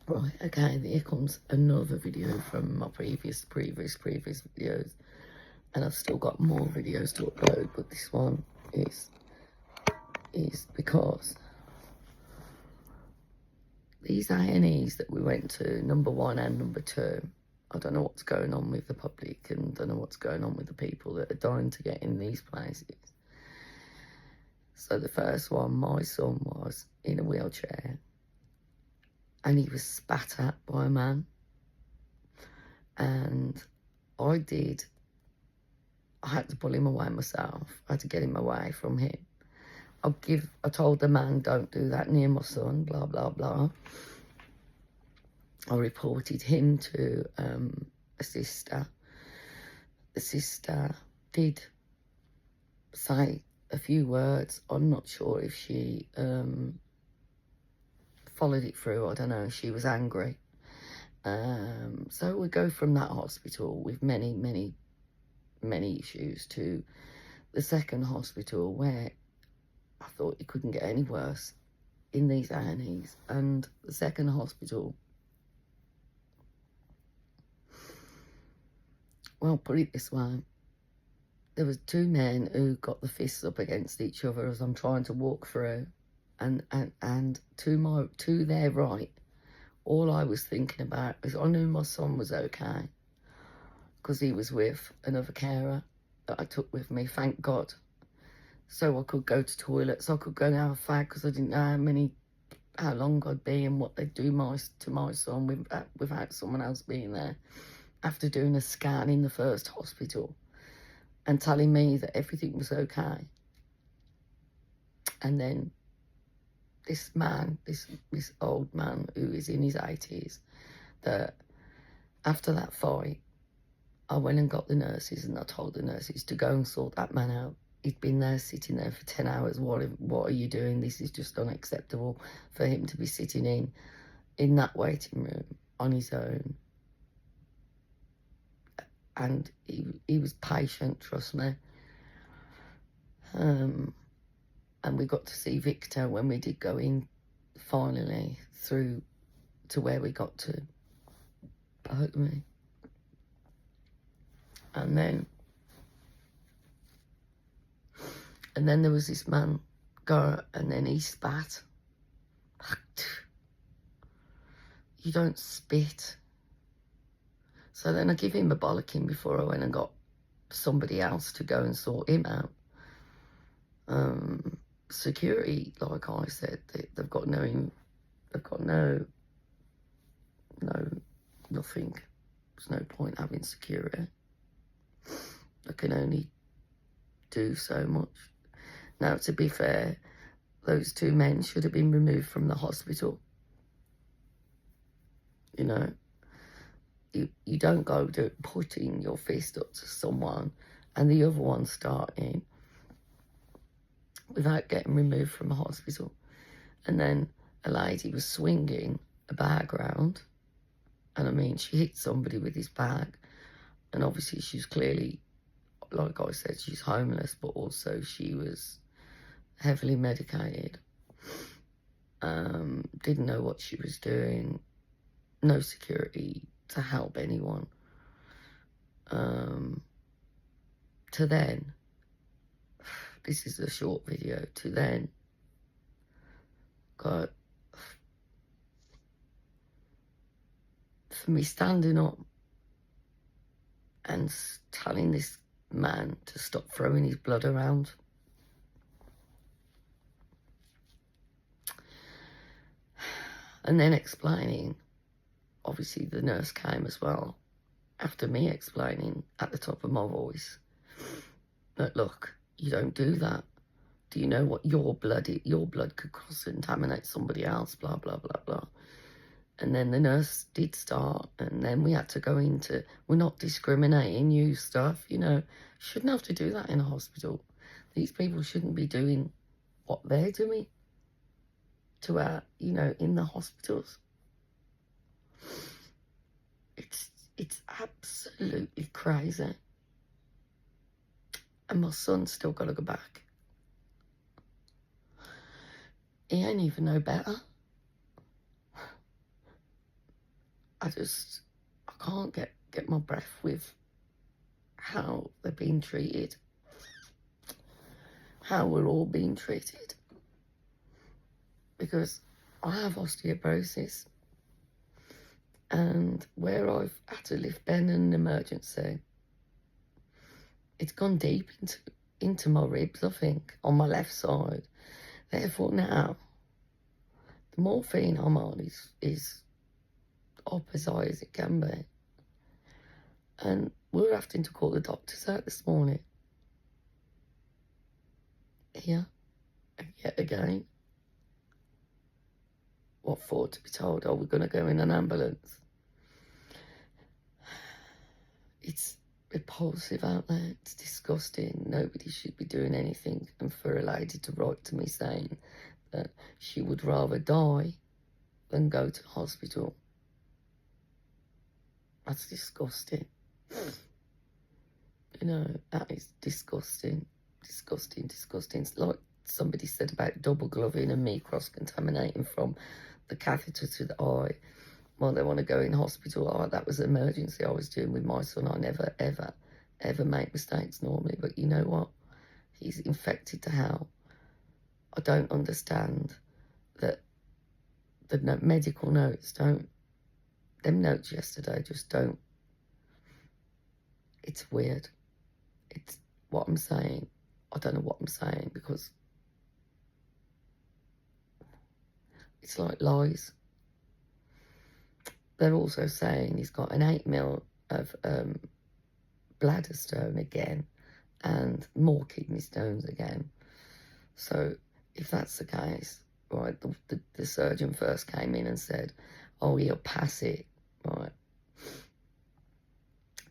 Right, okay, here comes another video from my previous videos, and I've still got more videos to upload, but this one is because these A&Es that we went to, number 1 and number 2, I don't know what's going on with the public and don't know what's going on with the people that are dying to get in these places. So the first one, my son was in a wheelchair and he was spat at by a man, and I had to pull him away myself. I had to get him away from him. I told the man, don't do that near my son, blah, blah, blah. I reported him to a sister. The sister did say a few words. I'm not sure if she followed it through. I don't know. She was angry. So we go from that hospital with many, many, many issues to the second hospital, where I thought it couldn't get any worse in these A&Es. And the second hospital, well, put it this way, there was 2 men who got the fists up against each other as I'm trying to walk through, and to their right, all I was thinking about is I knew my son was okay because he was with another carer that I took with me, thank God. So I could go to toilets, I could go and have a fag, because I didn't know how long I'd be and what they'd do to my son without someone else being there, after doing a scan in the first hospital and telling me that everything was okay. And then this man, this old man who is in his 80s, that after that fight, I went and got the nurses and I told the nurses to go and sort that man out. He'd been there, sitting there for 10 hours. What are you doing? This is just unacceptable for him to be sitting in that waiting room on his own. And he was patient, trust me. And we got to see Victor when we did go in, finally, through to where we got to. Me. And then there was this man go, and then he spat. You don't spit. So then I give him a bollocking before I went and got somebody else to go and sort him out. Security, like I said, they've got nothing. There's no point having security. They can only do so much. Now, to be fair, those 2 men should have been removed from the hospital. You know, you don't go putting your fist up to someone and the other one starting without getting removed from the hospital. And then a lady was swinging a bag round, and I mean, she hit somebody with this bag, and obviously she's clearly, like I said, she's homeless, but also she was heavily medicated. Didn't know what she was doing. No security to help anyone. To then, this is a short video, to then, God, for me standing up and telling this man to stop throwing his blood around. And then explaining, obviously the nurse came as well, after me explaining at the top of my voice that, look, you don't do that. Do you know what your blood could cross-contaminate somebody else, blah, blah, blah, blah. And then the nurse did start, and then we had to go into, we're not discriminating you stuff, you know. Shouldn't have to do that in a hospital. These people shouldn't be doing what they're doing to our, you know, in the hospitals. It's absolutely crazy. And my son's still got to go back. He ain't even no better. I can't get my breath with how they're being treated, how we're all being treated. Because I have osteoporosis, and where I've had to lift Ben in an emergency, it's gone deep into my ribs, I think, on my left side. Therefore now, the morphine I'm on is up as high as it can be. And we're having to call the doctors out this morning. Here, and yet again. What for? To be told, oh, we're going to go in an ambulance. It's repulsive out there. It's disgusting. Nobody should be doing anything. And for a lady to write to me saying that she would rather die than go to hospital. That's disgusting. You know, that is disgusting. Disgusting, disgusting. It's like somebody said about double gloving and me cross-contaminating from the catheter to the eye. Well, they want to go in hospital. Oh, that was an emergency I was doing with my son. I never, ever, ever make mistakes normally. But you know what? He's infected to hell. I don't understand that the medical notes don't, them notes yesterday just don't. It's weird. It's what I'm saying. I don't know what I'm saying because it's like lies. They're also saying he's got an 8 mil of bladder stone again and more kidney stones again. So if that's the case, right, the surgeon first came in and said, oh, he'll pass it, right,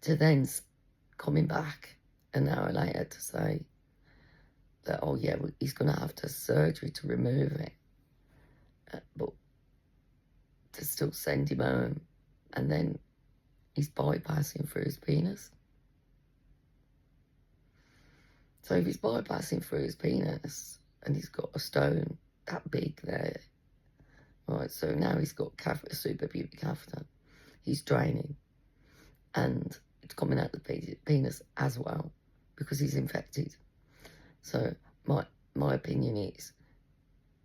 to then coming back an hour later to say that, oh yeah, he's going to have to have surgery to remove it, but to still send him home, and then he's bypassing through his penis. So if he's bypassing through his penis and he's got a stone that big there, right, so now he's got a suprapubic catheter, he's draining, and it's coming out the penis as well because he's infected. So my opinion is,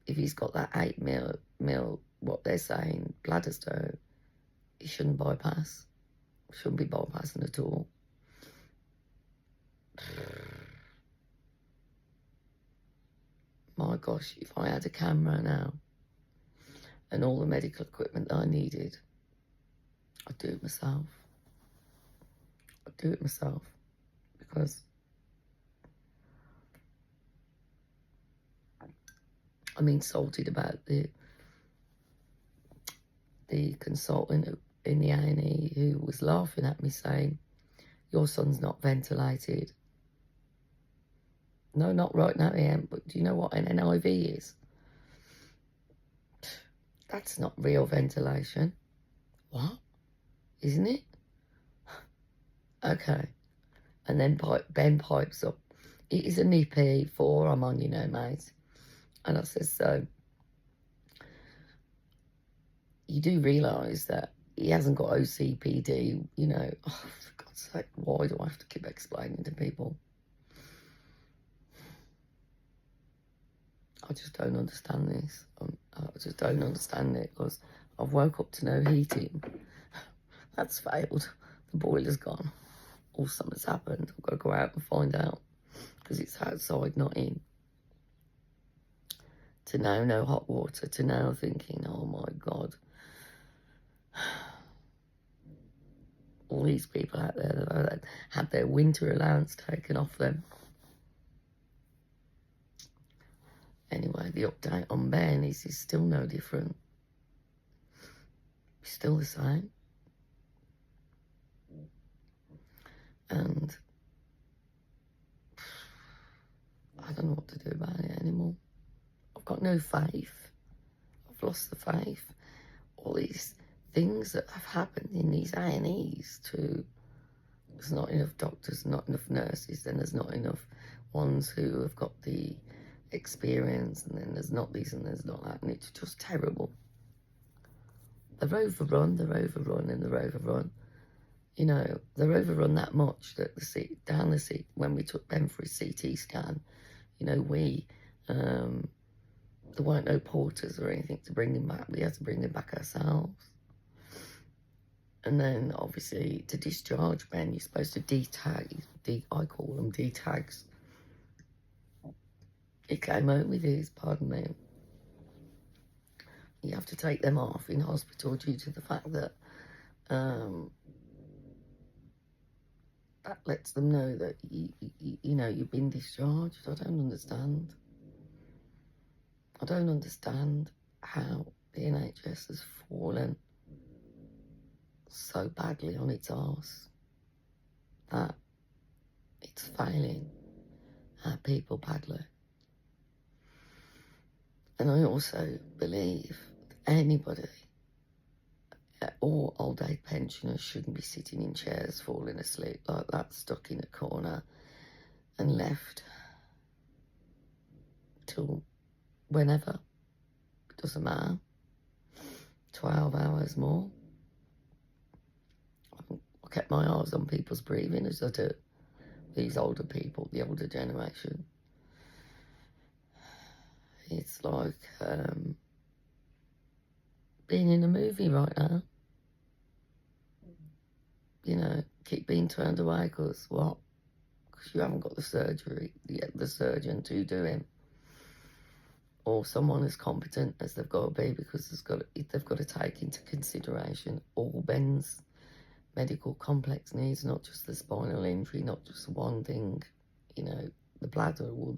if he's got that 8 mil, what they're saying, bladder stone, he shouldn't bypass. Shouldn't be bypassing at all. My gosh, if I had a camera now and all the medical equipment that I needed, I'd do it myself. I'd do it myself because I'm insulted about the consultant in the A&E who was laughing at me saying, your son's not ventilated. No, not right now, Ian, but do you know what an NIV is? That's not real ventilation. What? Isn't it? Okay. And then Ben pipes up, it is an EP4 I'm on, you know, mate. And I says, so you do realise that he hasn't got OCPD, you know. Oh, for God's sake, why do I have to keep explaining to people? I just don't understand this. I just don't understand it because I've woke up to no heating. That's failed. The boiler's gone. Or something's happened. I've got to go out and find out because it's outside, not in. To now no hot water. To now thinking, oh my God. All these people out there that had their winter allowance taken off them. Anyway, the update on Ben is he's still no different. He's still the same. And I don't know what to do about it anymore. I've got no faith. I've lost the faith. All these things that have happened in these A&Es to, there's not enough doctors, not enough nurses, then there's not enough ones who have got the experience, and then there's not these and there's not that, and it's just terrible. they're overrun, and they're overrun. You know, they're overrun that much that when we took Ben for his CT scan, you know, there weren't no porters or anything to bring him back. We had to bring him back ourselves. And then, obviously, to discharge Ben, you're supposed to detag. I call them detags. He came out with his, pardon me. You have to take them off in hospital due to the fact that that lets them know that, you know, you've been discharged. I don't understand. I don't understand how the NHS has fallen so badly on its arse that it's failing our people badly. And I also believe that anybody, all old age pensioners, shouldn't be sitting in chairs falling asleep like that, stuck in a corner and left till whenever. It doesn't matter. 12 hours more. I kept my eyes on people's breathing as I do. These older people, the older generation. It's like being in a movie right now. You know, keep being turned away because what? Because you haven't got the surgeon to do him. Or someone as competent as they've got to be, because they've got to take into consideration all Ben's medical complex needs, not just the spinal injury, not just one thing, you know, the bladder or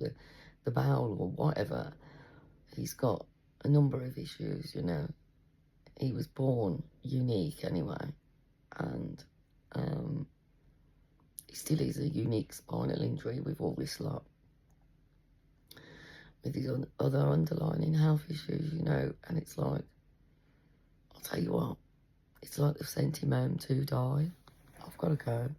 the bowel or whatever. He's got a number of issues, you know. He was born unique anyway, and he still is a unique spinal injury with all this lot. With his other underlying health issues, you know, and it's like, I'll tell you what, it's like they've sent him home to die. I've got to go.